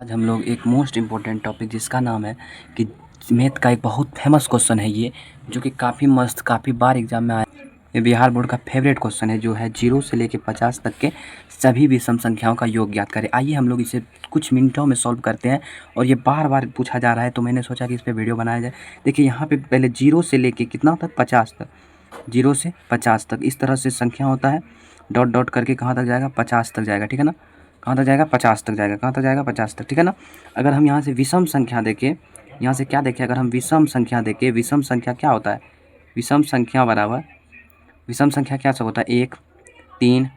आज हम लोग एक मोस्ट इम्पॉर्टेंट टॉपिक जिसका नाम है कि मैथ का एक बहुत फेमस क्वेश्चन है ये, जो कि काफ़ी मस्त काफ़ी बार एग्जाम में आया। ये बिहार बोर्ड का फेवरेट क्वेश्चन है, जो है 0 से लेके 50 तक के सभी विषम संख्याओं का योग ज्ञात करें। आइए हम लोग इसे कुछ मिनटों में सॉल्व करते हैं। और ये बार बार पूछा जा रहा है, तो मैंने सोचा कि इस पर वीडियो बनाया जाए। देखिए यहाँ पे पहले 0 से लेके कितना तक, 50 तक, 0 से 50 तक इस तरह से संख्या होता है। डॉट डॉट करके कहाँ तक जाएगा, 50 तक जाएगा, ठीक है ना। कहाँ तक जाएगा, 50 तक जाएगा, कहाँ तक जाएगा, 50 तक, ठीक है ना। अगर हम यहाँ से विषम संख्या देखें, यहाँ से क्या देखें, अगर हम विषम संख्या देखें, विषम संख्या क्या होता है, विषम संख्या बराबर, विषम संख्या क्या सब होता है, 1, 3,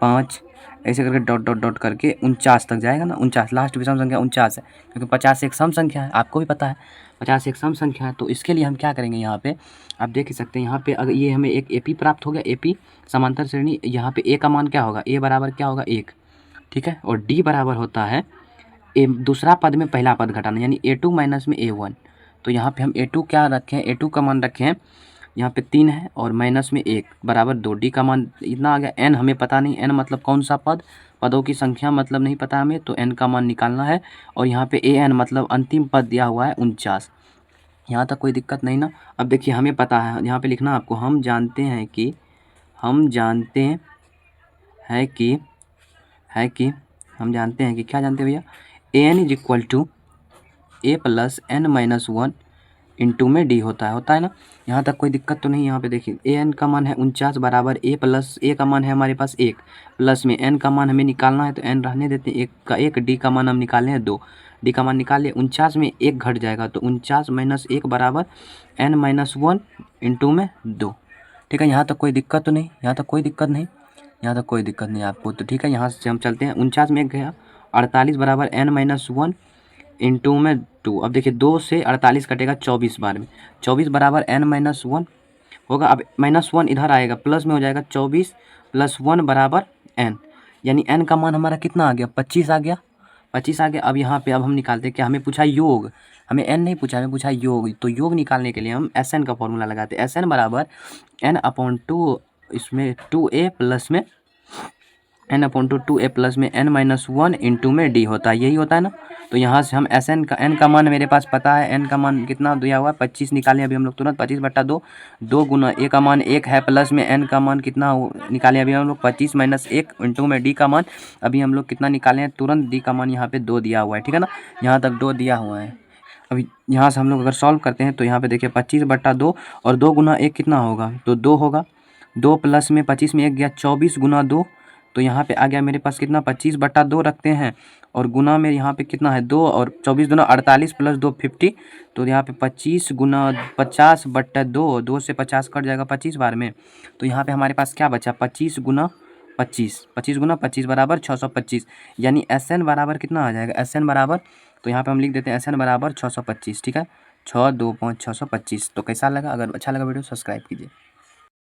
5 ऐसे करके डॉट डॉट डॉट करके 49 तक जाएगा ना। 49 लास्ट विषम संख्या 49 है, क्योंकि 50 एक सम संख्या है, आपको भी पता है 50 एक सम संख्या है। तो इसके लिए हम क्या करेंगे, यहाँ पे आप देख ही सकते हैं, यहाँ पे अगर ये हमें एक एपी प्राप्त हो गया, एपी समांतर श्रेणी, यहाँ पे ए का मान क्या होगा, ए बराबर क्या होगा, 1, ठीक है। और डी बराबर होता है ए दूसरा पद में पहला पद घटाना, यानी A2 माइनस में A1। तो यहाँ पे हम A2 क्या रखें, A2 का मान रखें यहाँ पे 3 है, और माइनस में 1 बराबर 2। डी का मान इतना आ गया। एन हमें पता नहीं, एन मतलब कौन सा पद, पदों की संख्या मतलब नहीं पता हमें, तो एन का मान निकालना है। और यहाँ पे AN मतलब अंतिम पद दिया हुआ है 49। यहाँ तक कोई दिक्कत नहीं ना। अब देखिए हमें पता है, यहाँ पे लिखना आपको, हम जानते हैं कि हम जानते हैं कि क्या जानते हैं भैया, AN is equal to A plus N minus 1 into में डी होता है ना। यहाँ तक कोई दिक्कत तो नहीं। यहाँ पे देखिए AN का मान है 49 बराबर A प्लस A का मान है हमारे पास 1, प्लस में N का मान हमें निकालना है, तो N रहने देते हैं, 1 का 1, डी का मान हम निकाले हैं 2, डी का मान निकाल लिया। 49 में 1 घट जाएगा, तो 49 माइनस 1 बराबर N माइनस 1 इंटू में 2, ठीक है। यहाँ तक कोई दिक्कत तो नहीं, यहाँ तक कोई दिक्कत नहीं, यहाँ तक कोई दिक्कत नहीं आपको, तो ठीक है। यहाँ से हम चलते हैं, 49 में 1 गया, 48 बराबर N माइनस 1 इंटू में 2। अब देखिए 2 से 48 कटेगा 24 बार में, 24 बराबर N माइनस 1 होगा। अब माइनस 1 इधर आएगा, प्लस में हो जाएगा, 24 प्लस 1 बराबर N, यानी N का मान हमारा कितना आ गया, 25 आ गया, 25 आ गया। अब यहाँ पे अब हम निकालते हैं, क्या हमें पूछा योग, हमें N नहीं पूछा, हमें पूछा योग। तो योग निकालने के लिए हम SN का फॉर्मूला लगाते हैं। SN बराबर N/2, इसमें 2A प्लस में N/2 2A प्लस में N माइनस 1 इंटू में डी होता है, यही होता है ना। तो यहाँ से हम SN का N का मान मेरे पास पता है, N का मान कितना दिया हुआ है, 25 निकालें अभी हम लोग तुरंत। 25/2, 2 गुना A का मान 1 है, प्लस में N का मान कितना निकालें अभी हम लोग, 25 माइनस 1 इंटू में डी का मान अभी हम लोग कितना निकाले हैं तुरंत, डी का मान यहाँ पे 2 दिया हुआ है, ठीक है ना। यहाँ तक 2 दिया हुआ है। अभी यहाँ से हम लोग अगर सॉल्व करते हैं, तो यहाँ पे देखिए 25/2 और 2 गुना 1 कितना होगा, तो 2 होगा। 2 प्लस में 25 में 1 गया, 24 गुना 2, तो यहाँ पे आ गया मेरे पास कितना, 25/2 रखते हैं, और गुना में यहाँ पे कितना है 2, और 24 दूना 48 प्लस 2 50, तो यहाँ पे 25 गुना 50/2, 2 से 50 कट जाएगा 25 बार में, तो यहाँ पे हमारे पास क्या बचा, 25 गुना 25, 25 गुना 25 बराबर 625, यानी SN बराबर कितना आ जाएगा, SN बराबर, तो यहाँ पे हम लिख देते हैं SN बराबर 625, ठीक है। 6 2 5 625। तो कैसा लगा, अगर अच्छा लगा वीडियो सब्सक्राइब कीजिए।